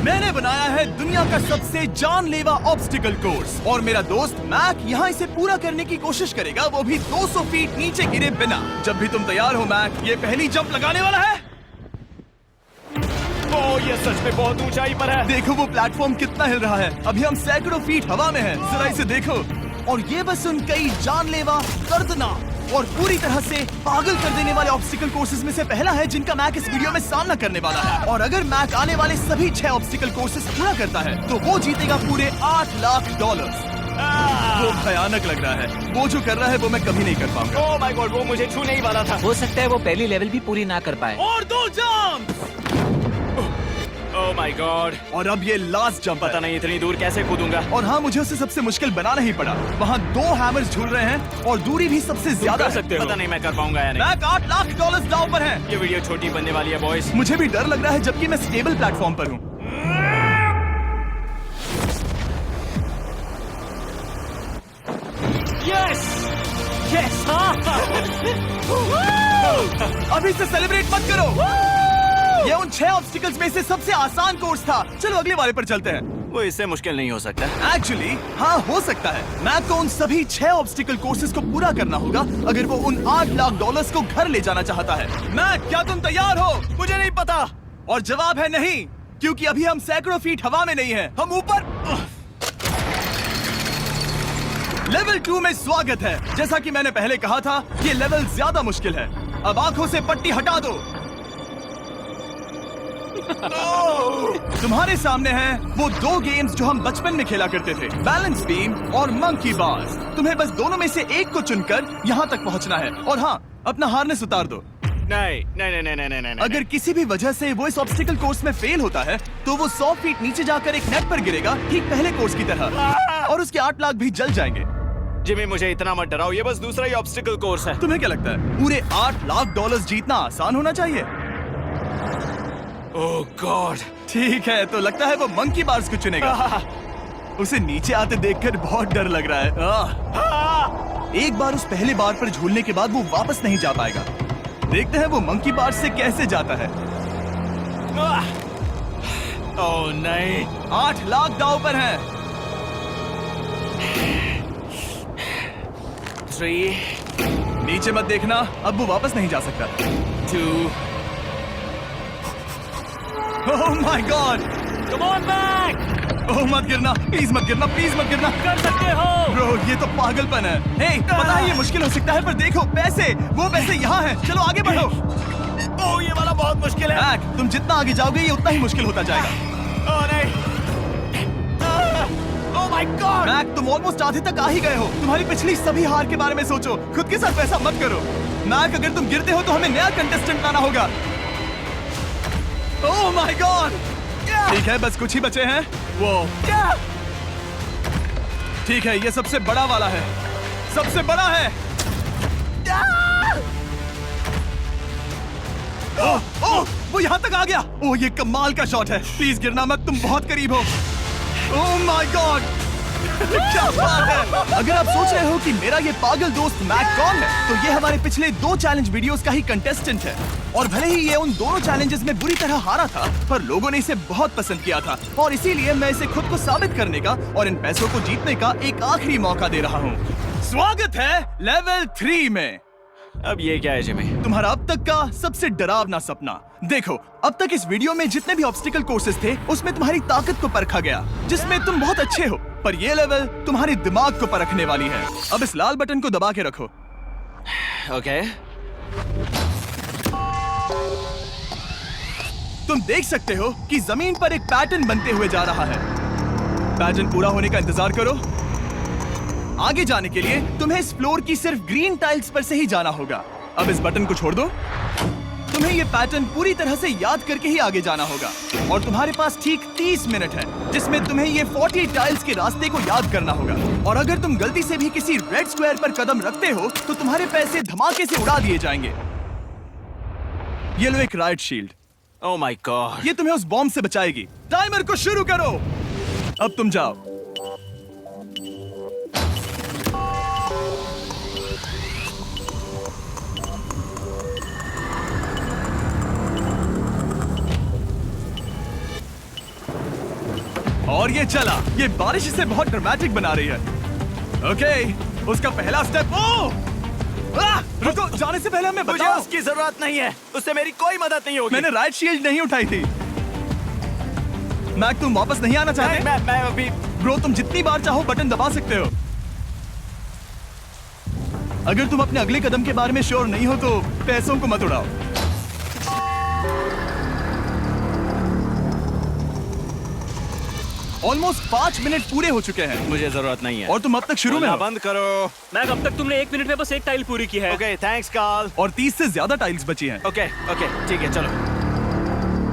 मैंने बनाया है दुनिया का सबसे जानलेवा ऑब्स्टिकल कोर्स और मेरा दोस्त मैक यहाँ इसे पूरा करने की कोशिश करेगा, वो भी 200 फीट नीचे गिरे बिना। जब भी तुम तैयार हो मैक, ये पहली जंप लगाने वाला है। ओह, ये सच में बहुत ऊंचाई पर है। देखो वो प्लेटफॉर्म कितना हिल रहा है। अभी हम सैकड़ों फीट हवा में हैं। जरा इसे देखो। और ये बस उन कई जानलेवा, दर्दनाक और पूरी तरह से पागल कर देने वाले ऑब्स्टिकल कोर्सेज में से पहला है जिनका मैक इस वीडियो में सामना करने वाला है। और अगर मैक आने वाले सभी 6 ऑब्स्टिकल कोर्सेज पूरा करता है तो वो जीतेगा पूरे $8 लाख। वो भयानक लग रहा है। वो जो कर रहा है वो मैं कभी नहीं कर पाऊंगा। ओह माय गॉड, वो मुझे छूने ही वाला था। हो सकता है वो पहली लेवल भी पूरी ना कर पाए। और 2 जंप। Oh my God. और अब ये लास्ट जंप। पता नहीं इतनी दूर कैसे कूदूंगा। और हाँ, मुझे उसे सबसे मुश्किल बनाना ही पड़ा। वहाँ 2 हैमर्स झूल रहे हैं और दूरी भी सबसे ज्यादा कर सकते हो। पता नहीं मैं कर पाऊंगा या नहीं। मैक $8 लाख दांव पर है। ये वीडियो छोटी बनने वाली है बॉयज। मुझे भी डर लग रहा है जबकि मैं स्टेबल प्लेटफॉर्म पर हूँ। Yes yes. अभी से सेलिब्रेट मत करो। ये उन 6 ऑब्स्टिकल्स में से सबसे आसान कोर्स था। चलो अगले वाले पर चलते हैं। वो इससे मुश्किल नहीं हो सकता। एक्चुअली हाँ, हो सकता है। मैक को उन सभी 6 ऑब्स्टिकल कोर्सेज को पूरा करना होगा अगर वो उन $8 लाख को घर ले जाना चाहता है। मैक, क्या तुम तैयार हो? मुझे नहीं पता। और जवाब है नहीं, क्योंकि अभी हम सैकड़ों फीट हवा में नहीं हैं। हम ऊपर। लेवल 2 में स्वागत है। जैसा कि मैंने पहले कहा था, ये लेवल ज्यादा मुश्किल है। अब आंखों से पट्टी हटा दो। तुम्हारे सामने हैं वो 2 गेम्स जो हम बचपन में खेला करते थे, बैलेंस बीम और मंकी बार्स। तुम्हें बस दोनों में से एक को चुनकर यहाँ तक पहुँचना है। और हाँ, अपना हार्नेस उतार दो। नहीं नहीं नहीं नहीं नहीं नहीं। अगर किसी भी वजह से वो इस ऑब्स्टिकल कोर्स में फेल होता है तो वो 100 फीट नीचे जाकर एक नेट पर गिरेगा, ठीक पहले कोर्स की तरह, और उसके 8 लाख भी जल जाएंगे। जिमी, मुझे इतना मत डराओ। ये बस दूसरा ही ऑब्स्टिकल कोर्स है। तुम्हें क्या लगता है पूरे $8 लाख जीतना आसान होना चाहिए? ओह गॉड। ठीक है, तो लगता है वो मंकी बार्स को चुनेगा। उसे नीचे आते देखकर बहुत डर लग रहा है। एक बार उस पहले बार पर झूलने के बाद वो वापस नहीं जा पाएगा। देखते हैं वो मंकी बार्स से कैसे जाता है। ओह नहीं। 8 लाख दांव पर हैं। 3 नीचे मत देखना, अब वो वापस नहीं जा सकता। 2 oh my God. Come on back. Oh मत गिरना, प्लीज मत गिरना, प्लीज मत गिरना। कर सकते हो। ब्रो, ये तो पागलपन है। हे, पता है ये मुश्किल हो सकता है, पर देखो पैसे, वो पैसे यहाँ हैं। चलो आगे बढ़ो। ओह, ये वाला बहुत मुश्किल है। मैक, तुम जितना आगे जाओगे ये उतना ही मुश्किल होता जाएगा। ओह नहीं। ओह माय गॉड। मैक, तुम ऑलमोस्ट आधे तक आ ही गए हो। तुम्हारी पिछली सभी हार के बारे में सोचो। खुद के साथ वैसा मत करो। मैक, अगर तुम गिरते हो तो हमें नया कंटेस्टेंट लाना होगा। ओह माय गॉड। ठीक है, बस कुछ ही बचे हैं। वो ठीक है, ये सबसे बड़ा वाला है। सबसे बड़ा है। ओह ओह, वो यहाँ तक आ गया। ओह, ये कमाल का शॉट है। प्लीज गिरना मत, तुम बहुत करीब हो। ओह माय गॉड, क्या बात है। अगर आप सोच रहे हो कि मेरा ये पागल दोस्त मैक कौन है, तो ये हमारे पिछले 2 चैलेंज वीडियोस का ही कंटेस्टेंट है। और भले ही ये उन दोनों चैलेंजेस में बुरी तरह हारा था, पर लोगों ने इसे बहुत पसंद किया था और इसीलिए मैं इसे खुद को साबित करने का और इन पैसों को जीतने का एक आखिरी मौका दे रहा हूँ। स्वागत है लेवल 3 में। अब ये क्या है जिमी? तुम्हारा अब तक का सबसे डरावना सपना। देखो, अब तक इस वीडियो में जितने भी ऑब्स्टिकल कोर्सेज थे उसमें तुम्हारी ताकत को परखा गया, जिसमें तुम बहुत अच्छे हो। पर ये लेवल तुम्हारे दिमाग को परखने वाली है। अब इस लाल बटन को दबा के रखो। ओके। तुम देख सकते हो कि जमीन पर एक पैटर्न बनते हुए जा रहा है। पैटर्न पूरा होने का इंतजार करो। आगे जाने के लिए तुम्हें इस फ्लोर की सिर्फ ग्रीन टाइल्स पर से ही जाना होगा। अब इस बटन को छोड़ दो। तुम्हें ये पैटर्न पूरी तरह से याद करके ही आगे जाना होगा और तुम्हारे पास ठीक 30 मिनट है, जिसमें तुम्हें ये 40 टाइल्स के रास्ते को याद करना होगा। और अगर तुम गलती से भी किसी रेड स्क्वायर पर कदम रखते हो तो तुम्हारे पैसे धमाके से उड़ा दिए जाएंगे। ये लो एक right shield. Oh my God. ये तुम्हें उस बॉम्ब से बचाएगी। टाइमर को शुरू करो। अब तुम जाओ। और ये चला। ये बारिश इसे बहुत ड्रामेटिक बना रही है। ओके, उसका पहला स्टेप। रुको, जाने से पहले हमें मुझे बताओ। उसकी जरूरत नहीं है, उससे मेरी कोई मदद नहीं होगी। मैंने राइट शील्ड नहीं उठाई थी। मैक, तुम वापस नहीं आना चाहते? मैं अभी ब्रो, तुम जितनी बार चाहो बटन दबा सकते हो। अगर तुम अपने अगले कदम के बारे में श्योर नहीं हो तो पैसों को मत उड़ाओ। ऑलमोस्ट 5 मिनट पूरे हो चुके हैं मुझे जरूरत नहीं है। और तुम अब तक शुरू में बोलना हो। बंद करो। मैक, अब तक तुमने 1 मिनट में बस एक टाइल पूरी की है। Okay, thanks Carl. और 30 से ज्यादा टाइल्स बची हैं। ओके ओके, ठीक है, चलो।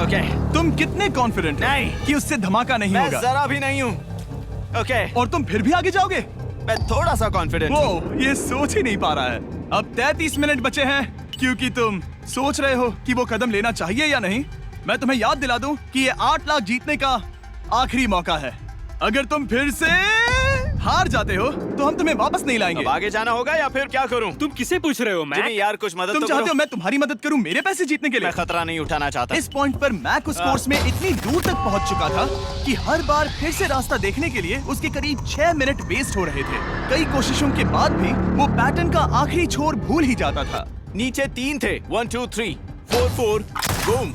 ओके, तुम कितने कॉन्फिडेंट नहीं। कि उससे धमाका नहीं मैं होगा? जरा भी नहीं हूँ। ओके, और तुम फिर भी आगे जाओगे? मैं थोड़ा सा कॉन्फिडेंट हूँ। वो ये सोच ही नहीं पा रहा है। अब 33 मिनट बचे हैं क्योंकि तुम सोच रहे हो कि वो कदम लेना चाहिए या नहीं। मैं तुम्हें याद दिला दूं कि ये 8 लाख जीतने का आखिरी मौका है। अगर तुम फिर से हार जाते हो तो हम तुम्हें वापस नहीं लाएंगे। अब आगे जाना होगा या फिर क्या करूं? तुम किसे पूछ रहे हो मैक? जिमी यार, कुछ मदद तुम तो चाहते करो। हो मैं तुम्हारी मदद करूं मेरे पैसे जीतने के लिए? मैं खतरा नहीं उठाना चाहता। इस पॉइंट पर मैक उस कोर्स में इतनी दूर तक पहुंच चुका था कि हर बार फिर से रास्ता देखने के लिए उसके करीब 6 मिनट वेस्ट हो रहे थे। कई कोशिशों के बाद भी वो पैटर्न का आखिरी छोर भूल ही जाता था। नीचे 3 थे। 1 2 3 4 4 बूम।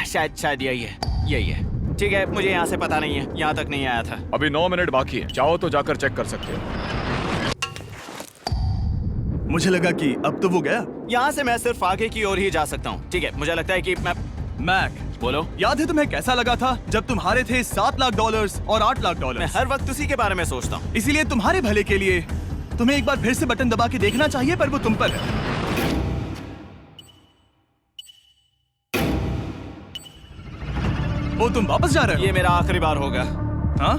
शायद यही है। ठीक है, मुझे यहाँ से पता नहीं है, यहाँ तक नहीं आया था। अभी 9 मिनट बाकी है, चाहो तो जाकर चेक कर सकते हो। मुझे लगा कि अब तो वो गया। यहाँ से मैं सिर्फ आगे की ओर ही जा सकता हूँ। ठीक है, मुझे लगता है कि मैं मैक, बोलो। याद है तुम्हें कैसा लगा था जब तुम हारे थे $7 लाख और $8 लाख? मैं हर वक्त उसी के बारे में सोचता हूँ। इसीलिए तुम्हारे भले के लिए तुम्हें एक बार फिर से बटन दबा के देखना चाहिए, पर वो तुम पर है। वो तुम वापस जा रहे हो? ये मेरा आखिरी बार होगा। हाँ?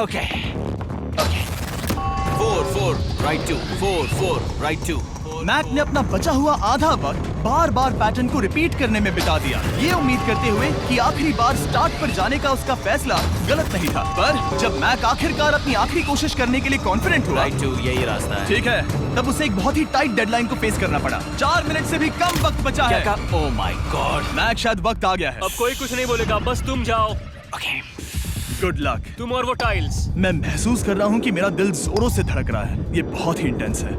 Okay 4 4 right 2 4 4 right 2। मैक ने अपना बचा हुआ आधा वक्त बार बार पैटर्न को रिपीट करने में बिता दिया, ये उम्मीद करते हुए कि आखिरी बार स्टार्ट पर जाने का उसका फैसला गलत नहीं था। पर जब मैक आखिरकार अपनी आखिरी कोशिश करने के लिए कॉन्फिडेंट हुआ, राइट 2 यही रास्ता है। ठीक है, तब उसे एक बहुत ही टाइट डेडलाइन को फेस करना पड़ा। 4 मिनट से भी कम वक्त बचा क्या है। कहा? ओह माय गॉड। मैक, शायद वक्त आ गया है। अब कोई कुछ नहीं बोलेगा, बस तुम जाओ। Okay, good luck. तुम और वो टाइल्स। मैं महसूस कर रहा हूँ कि मेरा दिल जोरों से धड़क रहा है। ये बहुत ही इंटेंस है।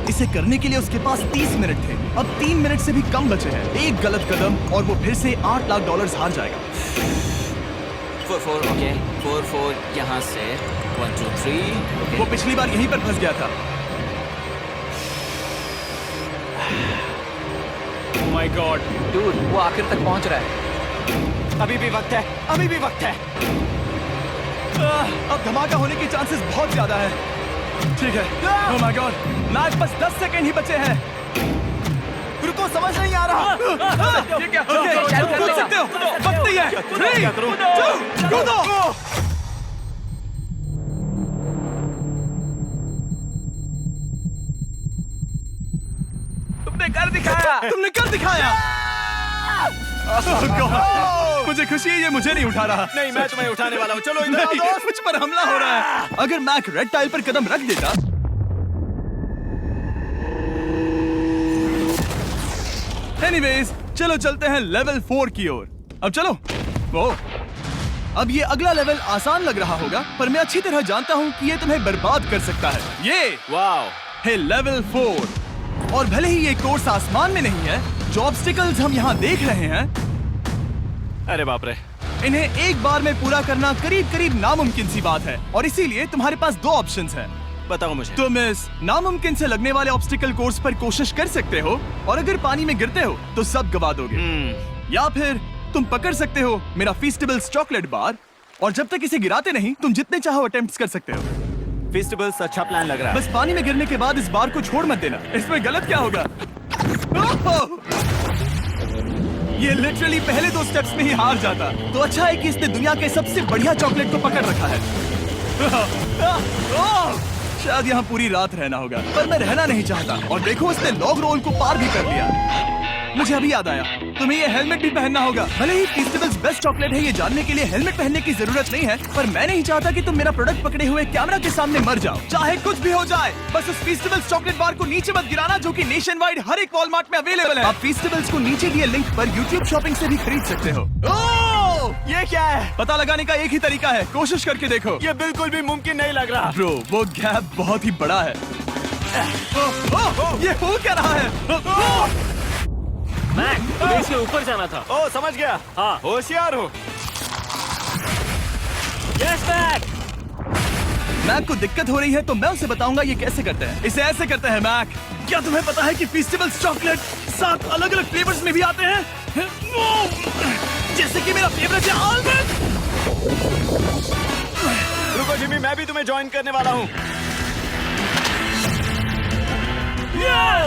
इसे करने के लिए उसके पास 30 मिनट थे। अब 3 मिनट से भी कम बचे हैं। एक गलत कदम और वो फिर से $8 लाख हार जाएगा। 4 4 ओके 4 4 यहाँ से 1 2 3। वो पिछली बार यहीं पर फंस गया था। ओह माय गॉड, डूड, वो आखिर तक पहुंच रहा है। अभी भी वक्त है, अभी भी वक्त है। अब धमाका होने के चांसेस बहुत ज्यादा है। ठीक है। ओह माय गॉड, मैच बस 10 सेकंड ही बचे हैं। रुको, समझ नहीं आ रहा। ये क्या? ओके, तुम कूद सकते हो। वक्त नहीं है। 3 2 कूदो। तुमने कर दिखाया। तुमने कर दिखाया। Oh God, मुझे खुशी है ये मुझे नहीं उठा रहा। नहीं, मैं तुम्हें उठाने वाला हूँ। चलो इधर आओ नहीं, दोस्त। मुझ पर हमला हो रहा है। अगर मैक रेड टाइल पर कदम रख देता। एनीवेज, चलो चलते हैं लेवल 4 की ओर। अब चलो। वो अब ये अगला लेवल आसान लग रहा होगा, पर मैं अच्छी तरह जानता हूँ कि ये तुम्हें बर्बाद कर सकता है। ये वाओ, है लेवल 4। और भले ही ये कोर्स आसमान में नहीं है, जो ऑब्स्टिकल्स हम यहाँ देख रहे हैं, अरे बाप रे। इन्हें एक बार में पूरा करना करीब करीब नामुमकिन सी बात है। और इसीलिए तुम्हारे पास 2 ऑप्शंस हैं। बताओ मुझे। तुम इस नामुमकिन से लगने वाले ऑब्स्टिकल कोर्स पर कोशिश कर सकते हो, और अगर पानी में गिरते हो तो सब गवा दोगे। या फिर तुम पकड़ सकते हो मेरा फीस्टेबल्स चॉकलेट बार, और जब तक इसे गिराते नहीं तुम जितने चाहो अटेम्प्ट्स कर सकते हो। फेस्टिवल्स अच्छा प्लान लग रहा है। बस पानी में गिरने के बाद इस बार को छोड़ मत देना। इसमें गलत क्या होगा? ओह! ये लिटरली पहले 2 स्टेप्स में ही हार जाता। तो अच्छा है कि इसने दुनिया के सबसे बढ़िया चॉकलेट को पकड़ रखा है। ओह! शायद यहाँ पूरी रात रहना होगा, पर मैं रहना नहीं चाहता। और देखो, उसने लॉग रोल को पार भी कर लिया। मुझे अभी याद आया, तुम्हें ये हेलमेट भी पहनना होगा। भले ही फीस्टिवल्स बेस्ट चॉकलेट है ये जानने के लिए हेलमेट पहनने की जरूरत नहीं है, पर मैं नहीं चाहता कि तुम मेरा प्रोडक्ट पकड़े हुए कैमरा के सामने मर जाओ। चाहे कुछ भी हो जाए, बस उस फीस्टिवल्स चॉकलेट बार को नीचे मत गिराना, जो कि नेशन वाइड हर एक वॉलमार्ट में अवेलेबल है। आप फीस्टिवल्स को नीचे दिए लिंक पर YouTube शॉपिंग से भी खरीद सकते हो। ये क्या है? पता लगाने का एक ही तरीका है, कोशिश करके देखो। ये बिल्कुल भी मुमकिन नहीं लग रहा। ब्रो, वो गैप बहुत ही बड़ा है। ये हो क्या रहा है? मैक, तुम्हें इसके ऊपर जाना था। ओ, समझ गया। हाँ। होशियार हो। Yes Mac. मैक को दिक्कत हो रही है तो मैं उसे बताऊंगा ये कैसे करते हैं। इसे ऐसे करते हैं मैक। क्या तुम्हें पता है कि फेस्टिवल्स चॉकलेट 7 अलग अलग फ्लेवर्स में भी आते हैं? जैसे कि मेरा फेवरेट है आलमंड। रुको जिमी, मैं भी तुम्हें ज्वाइन करने वाला हूँ।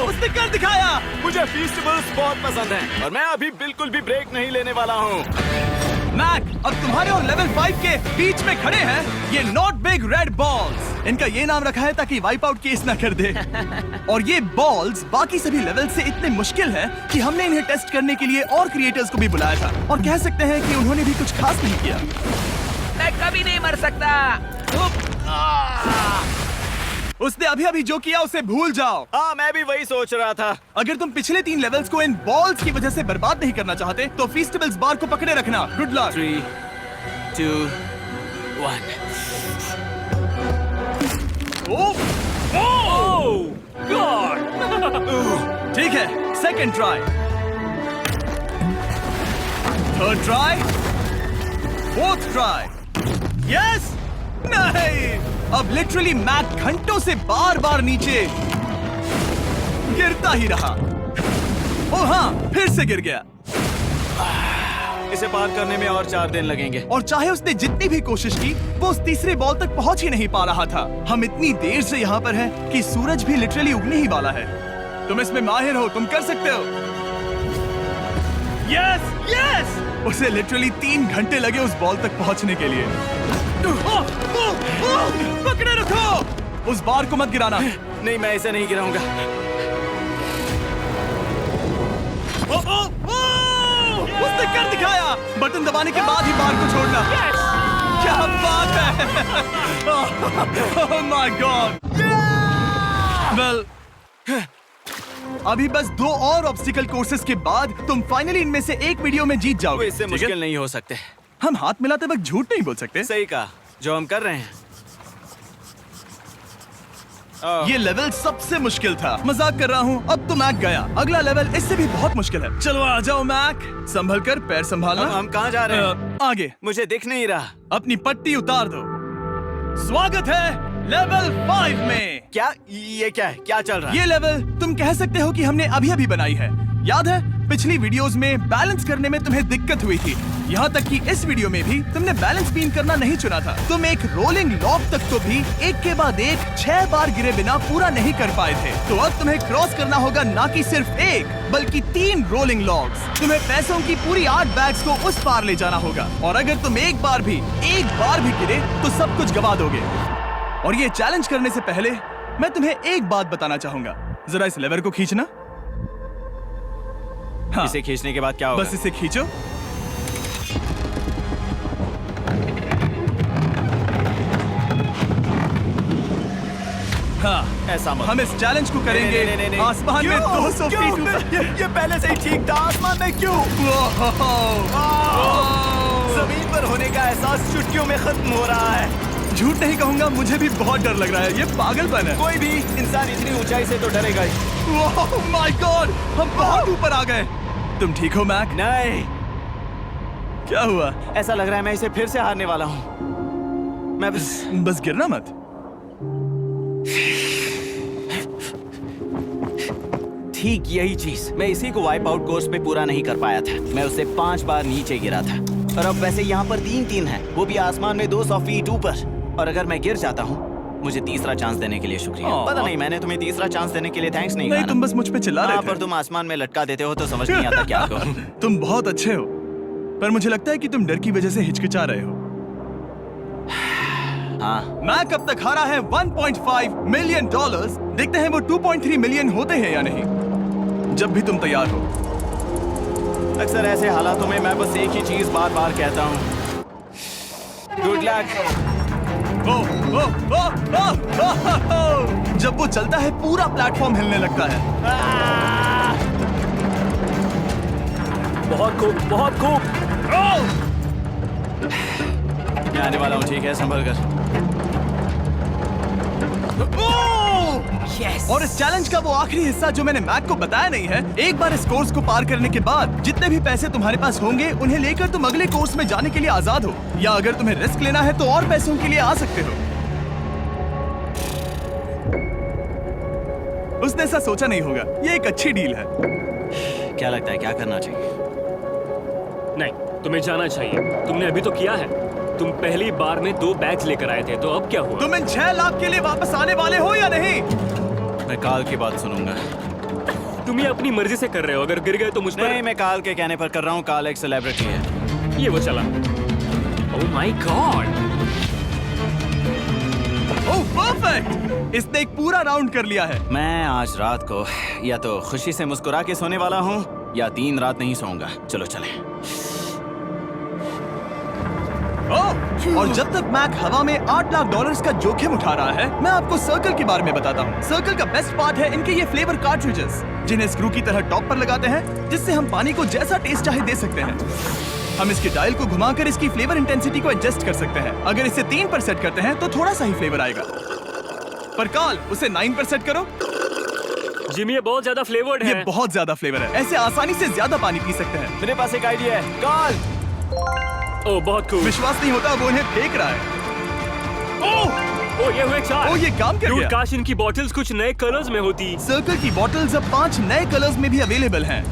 उसने कर दिखाया। मुझे फेस्टिवल्स बहुत पसंद हैं और मैं अभी बिल्कुल भी ब्रेक नहीं लेने वाला हूँ। मैक, अब तुम्हारे और लेवल 5 के बीच में खड़े हैं ये नॉट बिग रेड बॉल्स। इनका ये नाम रखा है ताकि वाइप आउट केस ना कर दे। और ये बॉल्स बाकी सभी लेवल से इतने मुश्किल हैं कि हमने इन्हें टेस्ट करने के लिए और क्रिएटर्स को भी बुलाया था, और कह सकते हैं कि उन्होंने भी कुछ खास नहीं किया। मैं कभी नहीं मर सकता। उसने अभी अभी जो किया उसे भूल जाओ। हाँ, मैं भी वही सोच रहा था। अगर तुम पिछले 3 लेवल्स को इन बॉल्स की वजह से बर्बाद नहीं करना चाहते तो फेस्टिवल्स बार को पकड़े रखना। Good luck. 3, 2, 1। गॉड। ठीक है, second try, third try, fourth try. Yes, नहीं, अब लिटरली मैक घंटों से बार बार नीचे गिरता ही रहा। ओ हाँ, फिर से गिर गया। इसे पार करने में और 4 दिन लगेंगे। और चाहे उसने जितनी भी कोशिश की, वो उस तीसरे बॉल तक पहुंच ही नहीं पा रहा था। हम इतनी देर से यहाँ पर हैं कि सूरज भी लिटरली उगने ही वाला है। तुम इसमें माहिर हो, तुम कर सकते हो। Yes, yes! उसे लिटरली 3 घंटे लगे उस बॉल तक पहुंचने के लिए। पकड़े रखो, उस बार को मत गिराना। नहीं, मैं इसे नहीं गिराऊंगा। उसने कर दिखाया। बटन दबाने के बाद ही बार को छोड़ना। क्या बात है। Oh my God. Well, अभी बस 2 और ऑब्स्टिकल कोर्सेस के बाद तुम फाइनली इनमें से एक वीडियो में जीत वो जाओगे। इससे ठीक है? मुश्किल नहीं हो सकते। हम हाथ मिलाते वक्त झूठ नहीं बोल सकते। सही कहा, जो हम कर रहे हैं। ये लेवल सबसे मुश्किल था। मजाक कर रहा हूँ। अब तो मैक गया। अगला लेवल इससे भी बहुत मुश्किल है। चलो आ जाओ मैक, संभल कर, पैर संभालना। हम कहाँ जा रहे हैं? आगे। मुझे दिख नहीं रहा। अपनी पट्टी उतार दो। स्वागत है लेवल 5 में। क्या ये क्या है? क्या चल रहा है? ये लेवल तुम कह सकते हो कि हमने अभी अभी बनाई है। याद है पिछली वीडियोस में बैलेंस करने में तुम्हें दिक्कत हुई थी, यहाँ तक कि इस वीडियो में भी तुमने बैलेंस बीम करना नहीं चुना था। तुम एक रोलिंग लॉक तक तो भी एक के बाद एक 6 बार गिरे बिना पूरा नहीं कर पाए थे। तो अब तुम्हें क्रॉस करना होगा ना कि सिर्फ एक बल्कि 3 रोलिंग लॉग्स। तुम्हें पैसों की पूरी 8 बैग्स को उस पार ले जाना होगा, और अगर तुम एक बार भी गिरे तो सब कुछ गवा दोगे। और ये चैलेंज करने से पहले मैं तुम्हें एक बात बताना चाहूंगा। जरा इस लेवर को खींचना। हाँ, इसे खींचने के बाद क्या होगा? बस इसे खींचो। हाँ, ऐसा मत। हम इस चैलेंज को करेंगे नहीं। आसमान में 200 फीट ऊपर। ये पहले से ही ठीक था। आसमान में क्यों? जमीन पर होने का एहसास चुटकियों में खत्म हो रहा है। झूठ नहीं कहूंगा, मुझे भी बहुत डर लग रहा है। ये पागलपन है। कोई भी इंसान इतनी ऊंचाई से तो डरेगा ही। ओह माय गॉड, हम बहुत ऊपर आ गए। तुम ठीक हो मैक? नहीं, क्या हुआ? ऐसा लग रहा है मैं इसे फिर से हारने वाला हूँ। मैं बस गिरना मत। ठीक यही चीज मैं इसी को वाइप आउट कोर्स पे पूरा नहीं कर पाया था। मैं उससे 5 बार नीचे गिरा था, और अब वैसे यहाँ पर 3-3 है, वो भी आसमान में 200 फीट ऊपर। और अगर मैं गिर जाता हूँ, मुझे तीसरा चांस देने के लिए शुक्रिया। पता नहीं मैंने तुम्हें तीसरा चांस देने के लिए थैंक्स नहीं कहा ना। तुम बस मुझ पे चिल्ला रहे थे। पर तुम आसमान में लटका देते हो तो समझ नहीं आता क्या करूं। तुम बहुत अच्छे हो, पर मुझे लगता है कि तुम डर की वजह से हिचकिचा रहे हो। हाँ, मैक अब तक हारा है $1.5 मिलियन। देखते हैं वो 2.3 मिलियन होते हैं या नहीं। जब भी तुम तैयार हो। अक्सर ऐसे हालातों में मैं बस एक ही चीज बार बार कहता हूँ, गुड लक। ओ, ओ, ओ, ओ, ओ, ओ, ओ। जब वो चलता है पूरा प्लेटफॉर्म हिलने लगता है। बहुत खूब, बहुत खूब। मैं आने वाला हूँ, ठीक है, संभल कर। Yes. और इस चैलेंज का वो आखिरी हिस्सा जो मैंने मैक को बताया नहीं है, एक बार इस कोर्स को पार करने के बाद जितने भी पैसे तुम्हारे पास होंगे उन्हें लेकर तुम अगले कोर्स में जाने के लिए आजाद हो, या अगर तुम्हें रिस्क लेना है तो और पैसों के लिए आ सकते हो। उसने ऐसा सोचा नहीं होगा, ये एक अच्छी डील है। क्या लगता है क्या करना चाहिए? नहीं, तुम्हें जाना चाहिए। तुमने अभी तो किया है। तुम पहली बार में 2 बैग्स लेकर आए थे, तो अब क्या हुआ? तुम इन 6 लाख के लिए वापस आने वाले हो या नहीं? मैं काल की बात सुनूंगा। तुम ये अपनी मर्जी से कर रहे हो। अगर गिर गए तो मुझ पर। नहीं, मैं काल के कहने पर कर रहा हूँ। काल एक सेलिब्रिटी है। ये वो चला। ओह माय गॉड। ओह परफेक्ट, इसने एक पूरा राउंड कर लिया है। मैं आज रात को या तो खुशी से मुस्कुरा के सोने वाला हूँ या 3 रात नहीं सोऊंगा। चलो चलें। ओह, और जब तक मैक हवा में $8 लाख का जोखिम उठा रहा है, मैं आपको सर्कल के बारे में बताता हूँ। सर्कल का बेस्ट पार्ट है इनके ये फ्लेवर कार्ट्रिजेस, जिन्हें स्क्रू की तरह टॉप पर लगाते हैं, जिससे हम पानी को जैसा टेस्ट चाहे दे सकते हैं। हम इसके डायल को घुमाकर इसकी फ्लेवर इंटेंसिटी को एडजस्ट कर सकते हैं। अगर इसे 3 पर सेट करते हैं तो थोड़ा सा ही फ्लेवर आएगा, पर काल उसे 9 पर सेट करो। जिमी, ये बहुत ज्यादा फ्लेवर्ड है। ये बहुत ज्यादा फ्लेवर है, ऐसे आसानी से ज्यादा पानी पी सकते हैं। मेरे पास एक आइडिया है। काल, ओह बहुत खूब। विश्वास नहीं होता, वो उन्हें फेंक रहा है। ओह, ओह ये हुए 4। ओह, ये काम कर Dude, गया। काश इनकी बॉटल्स कुछ नए कलर्स में होती। सर्कल की बॉटल्स अब 5 नए कलर्स में भी अवेलेबल हैं।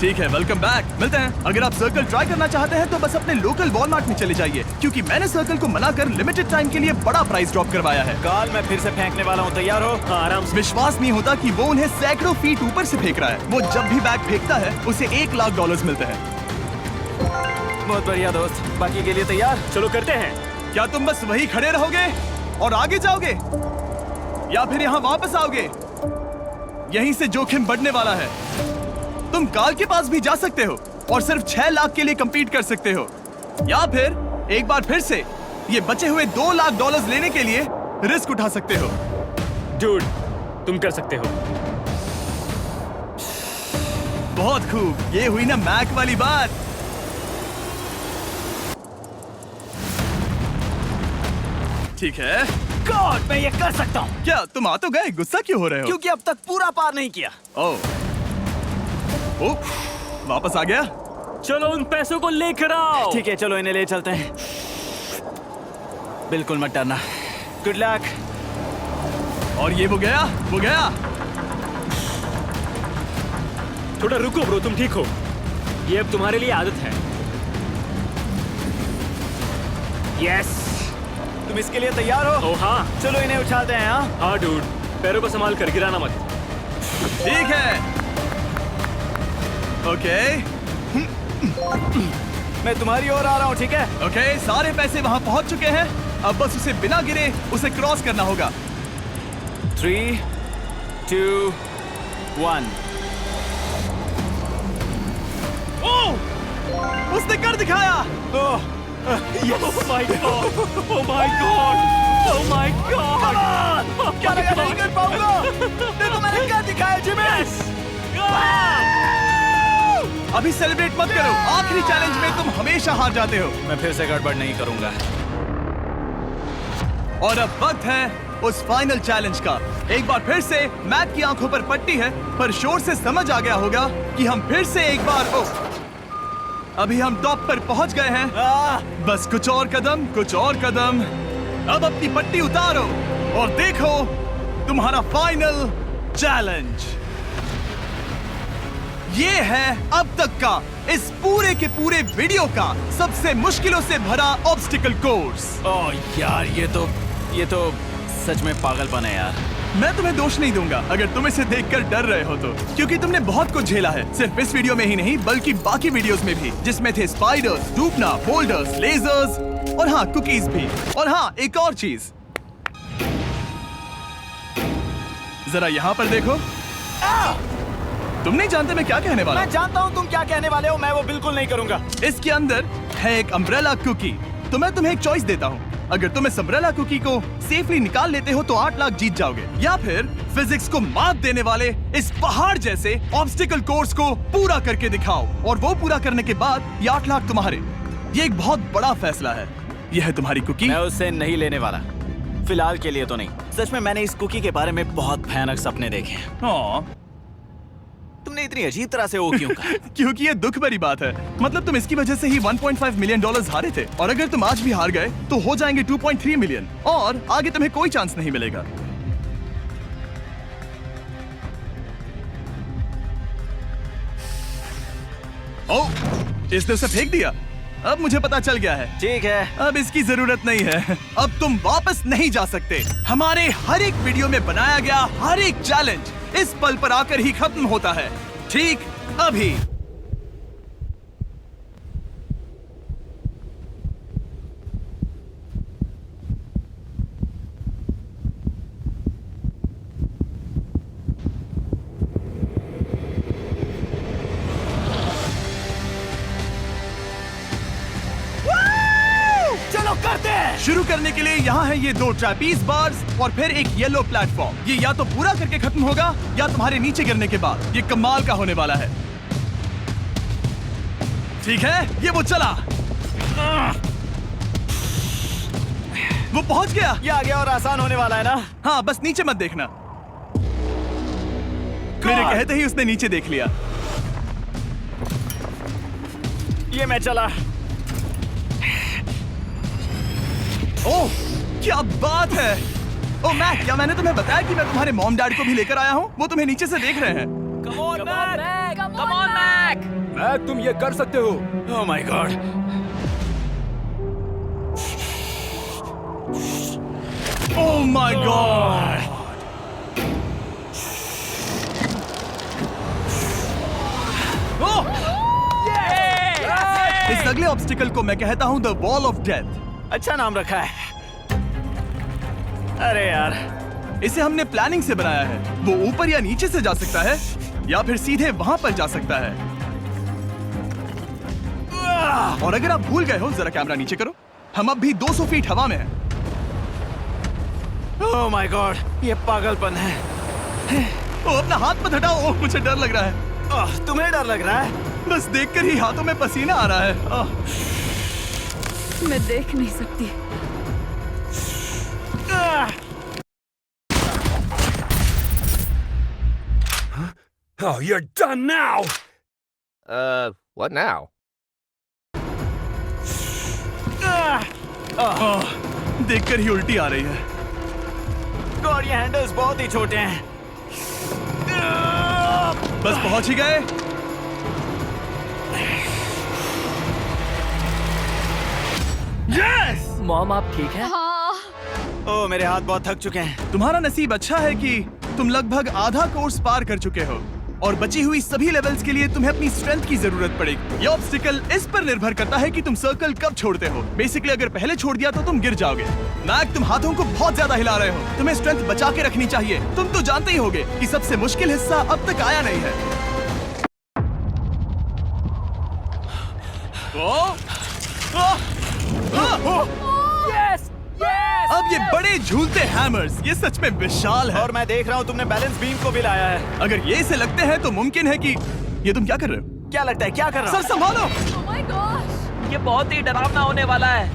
ठीक है, वेलकम बैक, मिलते हैं। अगर आप सर्कल ट्राई करना चाहते हैं तो बस अपने लोकल वॉलमार्ट में चले जाइए, क्योंकि मैंने सर्कल को मना कर लिमिटेड टाइम के लिए बड़ा प्राइस ड्रॉप करवाया है। काल, मैं फिर से फेंकने वाला हूँ। तैयार हो? हाँ, आराम से। विश्वास नहीं होता कि वो उन्हें सैकड़ों फीट ऊपर से फेंक रहा है। वो जब भी बैग फेंकता है उसे $1 लाख मिलते हैं। बहुत बढ़िया दोस्त, बाकी के लिए तैयार? चलो करते हैं। क्या तुम बस वही खड़े रहोगे और आगे जाओगे, या फिर यहाँ वापस आओगे? यहीं से जोखिम बढ़ने वाला है। तुम काल के पास भी जा सकते हो और सिर्फ 6 लाख के लिए compete कर सकते हो, या फिर एक बार फिर से ये बचे हुए $2 लाख लेने के लिए रिस्क उठा सकते हो। Dude, तुम कर सकते हो। बहुत खूब, ये हुई ना मैक वाली बात। ठीक है। गॉड, मैं ये कर सकता हूँ। क्या तुम आ तो गए, गुस्सा क्यों हो रहे हो? क्योंकि अब तक पूरा पार नहीं किया। ओह, वापस आ गया। चलो उन पैसों को लेकर आओ। ठीक है, चलो इन्हें ले चलते हैं। बिल्कुल मत डरना। Good luck. और ये वो गया। थोड़ा रुको ब्रो, तुम ठीक हो। ये अब तुम्हारे लिए आदत है। यस। तुम इसके लिए तैयार हो? ओह हाँ। चलो इन्हें उठाते हैं। हाँ, हाँ डूड, पैरों को संभाल कर, गिराना मत। ठीक है। ओके, मैं तुम्हारी ओर आ रहा हूँ, ठीक है? ओके, सारे पैसे वहां पहुंच चुके हैं। अब बस उसे बिना गिरे उसे क्रॉस करना होगा। 3, 2, 1। ओह, उसने कर दिखाया। ओह, Oh my god! Oh my god! Oh my god! क्या लगा नहीं कर पाऊंगा? देखो मैंने क्या दिखाया जिमी। अभी सेलिब्रेट मत करो, आखिरी चैलेंज में तुम हमेशा हार जाते हो। मैं फिर से गड़बड़ नहीं करूंगा। और अब वक्त है उस फाइनल चैलेंज का। एक बार फिर से मैक की आंखों पर पट्टी है, पर शोर से समझ आ गया होगा कि हम फिर से एक बार अभी हम टॉप पर पहुंच गए हैं। बस कुछ और कदम। अब अपनी पट्टी उतारो और देखो तुम्हारा फाइनल चैलेंज। ये है अब तक का इस पूरे के पूरे वीडियो का सबसे मुश्किलों से भरा ऑब्स्टिकल कोर्स। ओह यार, ये तो सच में पागलपन है यार। मैं तुम्हें दोष नहीं दूंगा अगर तुम इसे देखकर डर रहे हो तो, क्योंकि तुमने बहुत कुछ झेला है, सिर्फ इस वीडियो में ही नहीं बल्कि बाकी वीडियोस में भी, जिसमें थे स्पाइडर्स, डूबना, बोल्डर्स, लेजर्स और हाँ कुकीज भी। और हाँ, एक और चीज, जरा यहाँ पर देखो। तुम नहीं जानते मैं क्या कहने वाला मैं जानता हूँ तुम क्या कहने वाले हो, मैं वो बिल्कुल नहीं करूंगा। हूँ। इसके अंदर है एक अम्ब्रेला कुकी। तो मैं तुम्हें एक चॉइस देता हूँ। अगर तुम इस अम्ब्रेला कुकी को सेफली निकाल लेते हो तो 8 लाख जीत जाओगे, या फिर फिजिक्स को मात देने वाले इस पहाड़ जैसे ऑब्स्टिकल कोर्स को पूरा करके दिखाओ, और वो पूरा करने के बाद ये 8 लाख तुम्हारे। ये एक बहुत बड़ा फैसला है। यह है तुम्हारी कुकी। मैं उससे नहीं लेने वाला, फिलहाल के लिए तो नहीं। सच में मैंने इस कुकी के बारे में बहुत भयानक सपने देखे हैं। हाँ, तुमने इतनी अजीब तरह से वो क्यों कहा? क्योंकि ये दुख भरी बात है। मतलब तुम इसकी वजह से ही 1.5 मिलियन डॉलर्स हारे थे, और अगर तुम आज भी हार गए तो हो जाएंगे 2.3 मिलियन, और आगे तुम्हें कोई चांस नहीं मिलेगा। ओह, इसने उसे फेंक दिया। अब मुझे पता चल गया है। ठीक है, अब इसकी जरूरत नहीं है। अब तुम वापस नहीं जा सकते। हमारे हर एक वीडियो में बनाया गया हर एक चैलेंज इस पल पर आकर ही खत्म होता है, ठीक अभी। चलो करते हैं। शुरू करने के लिए यहाँ है ये 2 ट्रैपीज बार्स और फिर एक येलो प्लेटफॉर्म। ये या तो पूरा करके खत्म होगा या तुम्हारे नीचे गिरने के बाद। ये कमाल का होने वाला है। ठीक है, ये वो चला। वो पहुंच गया। ये आगे और आसान होने वाला है ना? हाँ, बस नीचे मत देखना। मेरे कहते ही उसने नीचे देख लिया। ये मैं चला। ओह, क्या बात है। ओह मैक, क्या मैंने तुम्हें बताया कि मैं तुम्हारे मॉम डैड को भी लेकर आया हूँ? वो तुम्हें नीचे से देख रहे हैं। Come on Mac, come on Mac. Mac, तुम ये कर सकते हो। Oh my god. Oh my god. इस अगले ऑब्स्टिकल को मैं कहता हूँ द वॉल ऑफ डेथ। अच्छा नाम रखा है। अरे यार, इसे हमने प्लानिंग से बनाया है। वो ऊपर या नीचे से जा सकता है, या फिर सीधे वहां पर जा सकता है। और अगर आप भूल गए हो, जरा कैमरा नीचे करो। हम अब भी 200 फीट हवा में हैं। ओह माय गॉड, ये पागलपन है। ओ, अपना हाथ मत हटाओ। ओह, मुझे डर लग रहा है। ओह, तुम्हें डर लग रहा है? बस देखकर ही हाथों में पसीना आ रहा है। ओह, मैं देख नहीं सकती। Oh, you're done now. What now? देखकर ही उल्टी आ रही है। गॉड, ये हैंडल्स बहुत ही छोटे हैं। बस पहुंच ही गए। यस! मॉम, आप ठीक है? हाँ, ओह, मेरे हाथ बहुत थक चुके हैं। तुम्हारा नसीब अच्छा है कि तुम लगभग आधा कोर्स पार कर चुके हो, और बची हुई सभी लेवल्स के लिए तुम्हें अपनी स्ट्रेंथ की जरूरत पड़ेगी। ये ऑब्स्टिकल इस पर निर्भर करता है कि तुम सर्कल कब छोड़ते हो। बेसिकली अगर पहले छोड़ दिया तो तुम गिर जाओगे। मैक, तुम हाथों को बहुत ज्यादा हिला रहे हो। तुम्हें स्ट्रेंथ बचा के रखनी चाहिए। तुम तो जानते ही होगे कि सबसे मुश्किल हिस्सा अब तक आया नहीं है। Yes, yes. अब ये बड़े झूलते हैमर्स, ये सच में विशाल है। और मैं देख रहा हूँ तुमने बैलेंस बीम को भी लाया है। अगर ये इसे लगते हैं तो मुमकिन है कि ये तुम क्या कर रहे हो? क्या लगता है, क्या कर रहा सर हूँ? संभालो। oh my gosh! ये बहुत ही डरावना होने वाला है।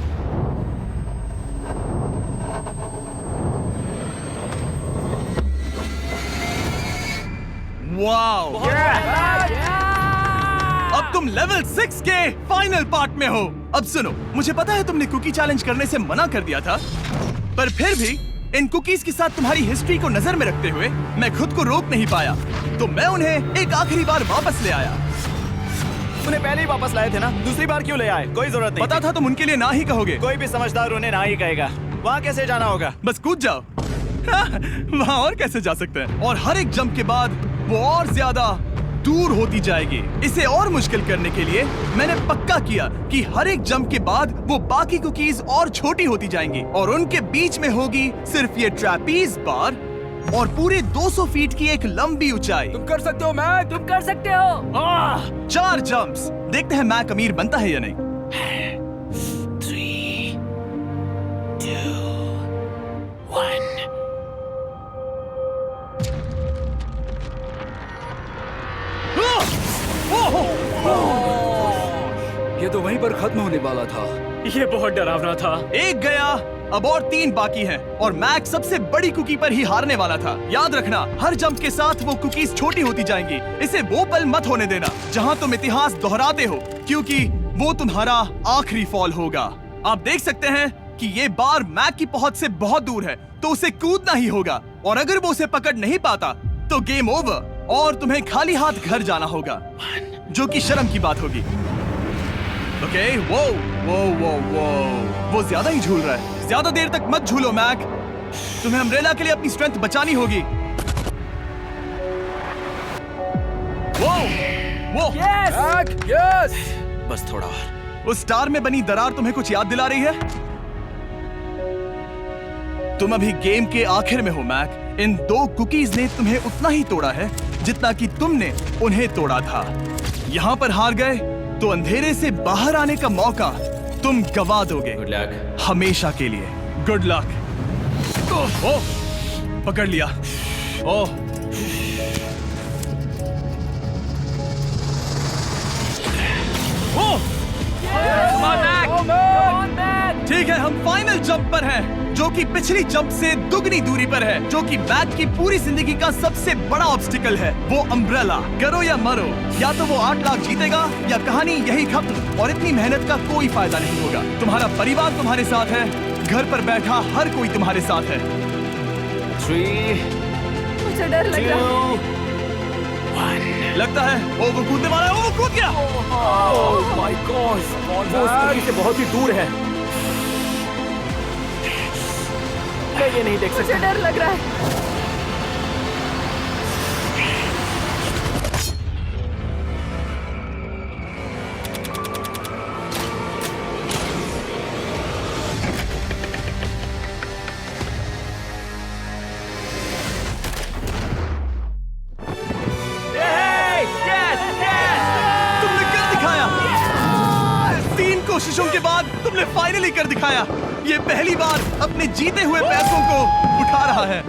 वाओ! अब तुम लेवल 6 के फाइनल पार्ट में हो। अब सुनो, मुझे पता है तुमने कुकी चैलेंज करने से मना कर दिया था, पर फिर भी इन कुकीज के साथ तुम्हारी हिस्ट्री को नजर में रखते हुए मैं खुद को रोक नहीं पाया, तो मैं उन्हें एक आखिरी बार वापस ले आया। उन्हें पहले ही वापस लाए थे ना, दूसरी बार क्यों ले आए? कोई जरूरत नहीं पता था तुम उनके लिए ना ही कहोगे। कोई भी समझदार उन्हें ना ही कहेगा। वहाँ कैसे जाना होगा? बस कूद जाओ। वहाँ और कैसे जा सकते हैं? और हर एक जंप के बाद वो और ज्यादा दूर होती जाएगी। इसे और मुश्किल करने के लिए मैंने पक्का किया कि हर एक जंप के बाद वो बाकी कुकीज और छोटी होती जाएंगी और उनके बीच में होगी सिर्फ ये ट्रैपीज बार, और पूरे 200 फीट की एक लंबी ऊंचाई। तुम कर सकते हो मैक, तुम कर सकते हो। 4 जंप्स। देखते हैं मैक अमीर बनता है या नहीं। 3, 2, 1। ये तो वहीं पर खत्म होने वाला था। ये बहुत डरावना था। एक गया, अब और 3 बाकी हैं और मैक सबसे बड़ी कुकी पर ही हारने वाला था। याद रखना, हर जंप के साथ वो कुकीज छोटी होती जाएंगी। इसे वो पल मत होने देना जहां तुम इतिहास दोहराते हो, क्योंकि वो तुम्हारा आखिरी फॉल होगा। आप देख सकते हैं कि ये बार मैक की पहुंच से बहुत दूर है, तो उसे कूदना ही होगा। और अगर वो उसे पकड़ नहीं पाता तो गेम ओवर और तुम्हें खाली हाथ घर जाना होगा, जो कि शर्म की बात होगी। ओके, वो ज्यादा ही झूल रहा है। ज्यादा देर तक मत झूलो मैक, तुम्हें अम्ब्रेला के लिए अपनी स्ट्रेंथ बचानी होगी। वो मैक, यस। बस थोड़ा और। उस स्टार में बनी दरार तुम्हें कुछ याद दिला रही है? तुम अभी गेम के आखिर में हो मैक। इन 2 कुकीज ने तुम्हें उतना ही तोड़ा है जितना कि तुमने उन्हें तोड़ा था। यहाँ पर हार गए तो अंधेरे से बाहर आने का मौका तुम गवा दोगे। Good luck. हमेशा के लिए। Good luck. ओह, पकड़ लिया। ओह, ओह, ठीक है, हम फाइनल जंप पर हैं, जो कि पिछली जंप से दुगनी दूरी पर है, जो कि मैक की पूरी जिंदगी का सबसे बड़ा ऑब्स्टिकल है, वो अम्ब्रेला। करो या मरो, या तो वो 8 लाख जीतेगा या कहानी यही खत्म और इतनी मेहनत का कोई फायदा नहीं होगा। तुम्हारा परिवार तुम्हारे साथ है, घर पर बैठा हर कोई तुम्हारे साथ है। 3, मुझे डर लग रहा है। 2, 1। लगता है वो कूदने वाला है। वो कूद गया। ओह माय गॉड, वो उस कुकी से बहुत ही दूर है। मैं ये नहीं देख सकता। मुझे डर लग रहा है। तुमने कर दिखाया। 3 कोशिशों के बाद तुमने फाइनली कर दिखाया। ये पहली बार अपने जीते हुए पैसों को उठा रहा है।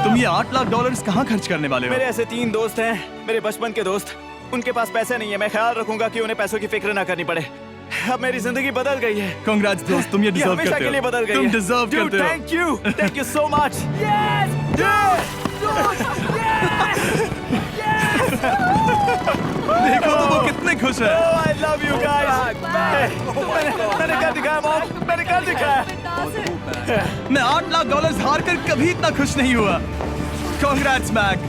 तुम ये $8 लाख कहाँ खर्च करने वाले हो? मेरे ऐसे 3 दोस्त हैं, मेरे बचपन के दोस्त। उनके पास पैसे नहीं है। मैं ख्याल रखूंगा कि उन्हें पैसों की फिक्र ना करनी पड़े। अब मेरी जिंदगी बदल गई है। कांग्रेट्स दोस्त, तुम ये डिजर्व हमेशा करते के लिए हो। बदल गई तुम है। डिजर्व करते हो। Thank you so much. देखो तो वो कितने खुश है। I love you guys. मैंने कर दिखाया मॉम, मैंने कर दिखाया। मैं $8 लाख हार कर कभी इतना खुश नहीं हुआ। Congrats Mac.